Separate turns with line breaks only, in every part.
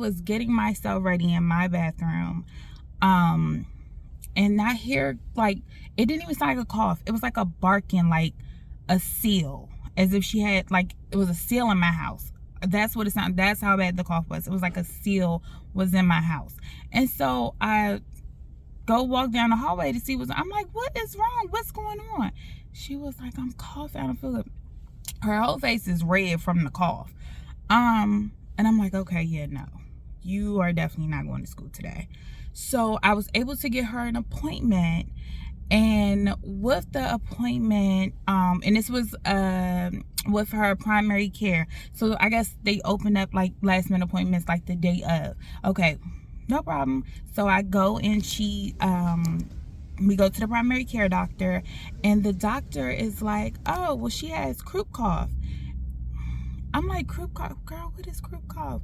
was getting myself ready in my bathroom. And I hear, like, it didn't even sound like a cough. It was like a barking, like a seal, as if she had, like, it was a seal in my house. That's what it sounded. That's how bad the cough was. It was like a seal was in my house. And so I go walk down the hallway to see what's. I'm like, what is wrong? What's going on? She was like, I'm coughing. I don't feel it. Her whole face is red from the cough. And I'm like, okay, yeah, no, you are definitely not going to school today. So I was able to get her an appointment, and with the appointment, and this was with her primary care. So I guess they opened up like last minute appointments like the day of. Okay, no problem. So I go and we go to the primary care doctor, and the doctor is like, oh, well, she has croup cough. I'm like, croup cough? Girl, what is croup cough?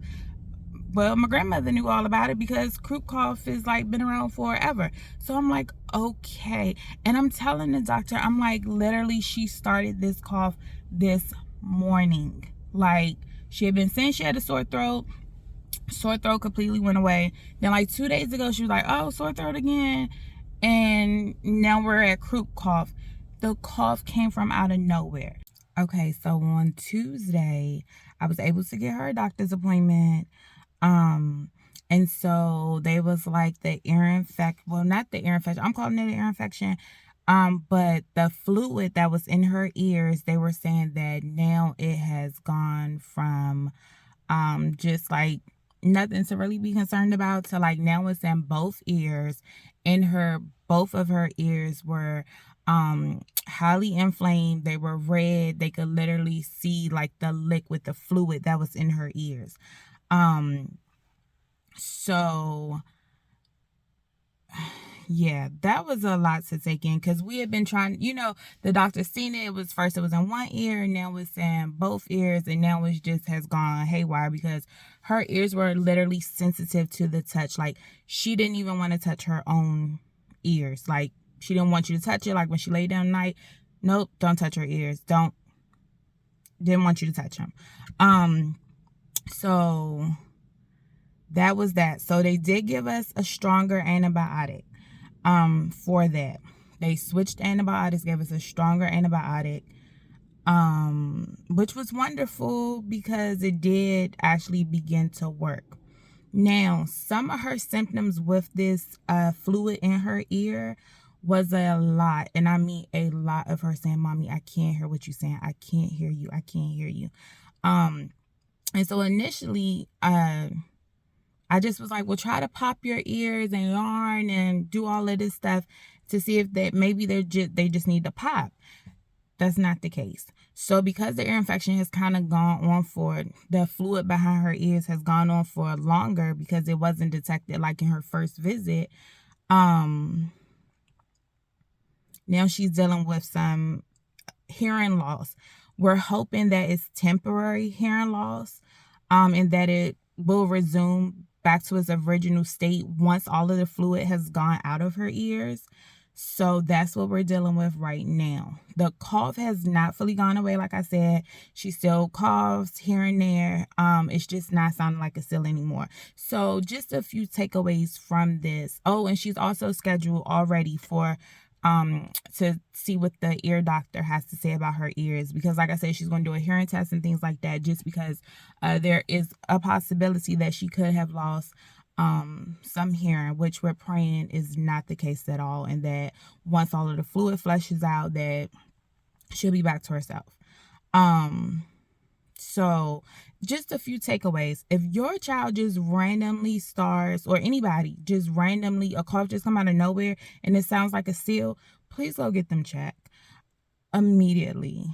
Well, my grandmother knew all about it because croup cough is like been around forever. So I'm like, okay. And I'm telling the doctor, I'm like, literally, she started this cough this morning. Like, she had been saying she had a sore throat. Sore throat completely went away. Then like 2 days ago, she was like, oh, sore throat again. And now we're at croup cough. The cough came from out of nowhere. Okay, so on Tuesday, I was able to get her a doctor's appointment. And so they was like the ear infection, well, not the ear infection, I'm calling it an ear infection. But the fluid that was in her ears, they were saying that now it has gone from just like nothing to really be concerned about to like now it's in both ears. In her, both of her ears were highly inflamed. They were red. They could literally see like the liquid, the fluid that was in her ears. So yeah, that was a lot to take in because we had been trying, the doctor seen it. It was first, it was in one ear, and now it's in both ears, and now it just has gone haywire because her ears were literally sensitive to the touch. Like, she didn't even want to touch her own ears. Like, she didn't want you to touch it. Like, when she laid down at night, nope, don't touch her ears. Didn't want you to touch them. So that was that. So they did give us a stronger antibiotic for that. They switched antibiotics, gave us a stronger antibiotic, which was wonderful because it did actually begin to work. Now, some of her symptoms with this fluid in her ear was a lot, and I mean a lot, of her saying, Mommy, I can't hear what you're saying. I can't hear you. I can't hear you. And so initially, I just was like, well, try to pop your ears and yarn and do all of this stuff to see if maybe they just need to pop. That's not the case. So because the ear infection has kind of gone on for, the fluid behind her ears has gone on for longer because it wasn't detected like in her first visit. Now she's dealing with some hearing loss. We're hoping that it's temporary hearing loss, and that it will resume back to its original state once all of the fluid has gone out of her ears. So that's what we're dealing with right now. The cough has not fully gone away. Like I said, she still coughs here and there. It's just not sounding like a seal anymore. So just a few takeaways from this. Oh, and she's also scheduled already for to see what the ear doctor has to say about her ears, because like I said, she's going to do a hearing test and things like that, just because there is a possibility that she could have lost some hearing, which we're praying is not the case at all, and that once all of the fluid flushes out, that she'll be back to herself. So just a few takeaways. If your child just randomly starts, or anybody just randomly, a cough just come out of nowhere and it sounds like a seal, please go get them checked immediately.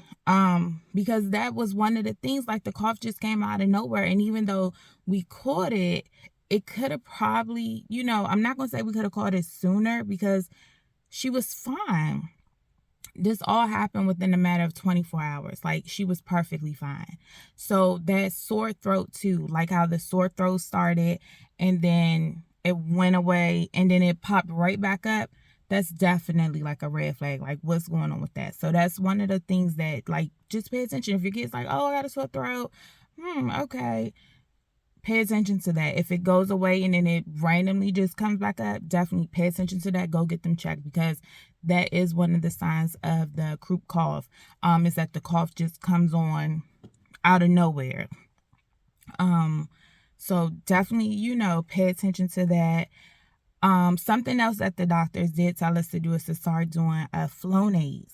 Because that was one of the things, like the cough just came out of nowhere, and even though we caught it, it could have probably, I'm not going to say we could have caught it sooner because she was fine. This all happened within a matter of 24 hours. Like, she was perfectly fine. So that sore throat too, like how the sore throat started and then it went away and then it popped right back up, that's definitely like a red flag. Like, what's going on with that? So that's one of the things that, like, just pay attention. If your kid's like, oh, I got a sore throat, okay, pay attention to that. If it goes away and then it randomly just comes back up, definitely pay attention to that. Go get them checked, because that is one of the signs of the croup cough. Is that the cough just comes on out of nowhere. So definitely, pay attention to that. Something else that the doctors did tell us to do is to start doing a Flonase.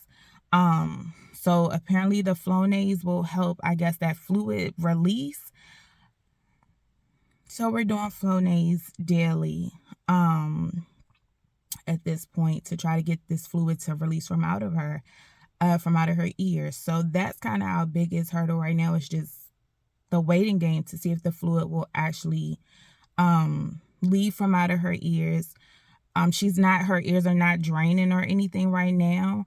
So apparently the Flonase will help, I guess, that fluid release. So we're doing Flonase daily at this point to try to get this fluid to release from out of her ears. So that's kind of our biggest hurdle right now, is just the waiting game to see if the fluid will actually leave from out of her ears. Her ears are not draining or anything right now.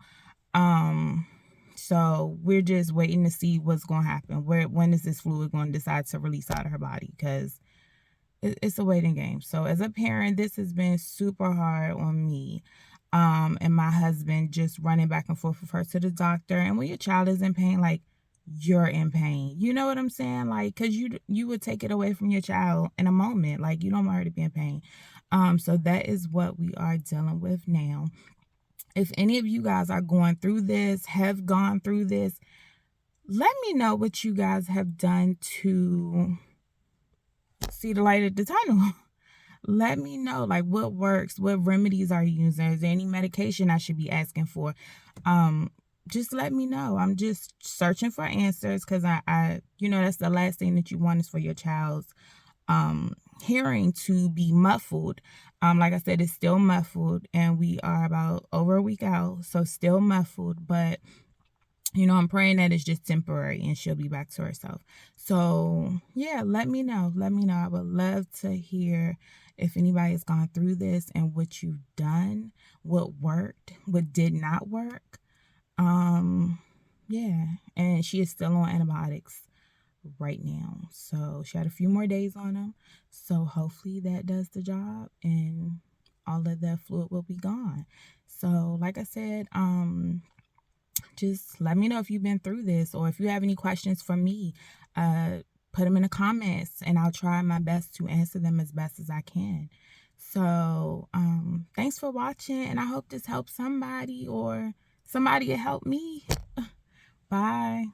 So we're just waiting to see what's going to happen. When is this fluid going to decide to release out of her body? Because it's a waiting game. So as a parent, this has been super hard on me. And my husband, just running back and forth with her to the doctor. And when your child is in pain, like, you're in pain. You know what I'm saying? Like, because you would take it away from your child in a moment. Like, you don't want her to be in pain. So that is what we are dealing with now. If any of you guys are going through this, have gone through this, let me know what you guys have done to see the light at the tunnel. Let me know, like, what works, what remedies are you using? Is there any medication I should be asking for? Just let me know. I'm just searching for answers, because I that's the last thing that you want, is for your child's hearing to be muffled. Like I said, it's still muffled, and we are about over a week out, so still muffled, but I'm praying that it's just temporary and she'll be back to herself. So yeah, let me know. I would love to hear if anybody has gone through this and what you've done, what worked, what did not work. Yeah, and she is still on antibiotics right now, so she had a few more days on them, so hopefully that does the job and all of the fluid will be gone. So like I said, just let me know if you've been through this, or if you have any questions for me, put them in the comments and I'll try my best to answer them as best as I can. So thanks for watching, and I hope this helps somebody, or somebody will help me. Bye.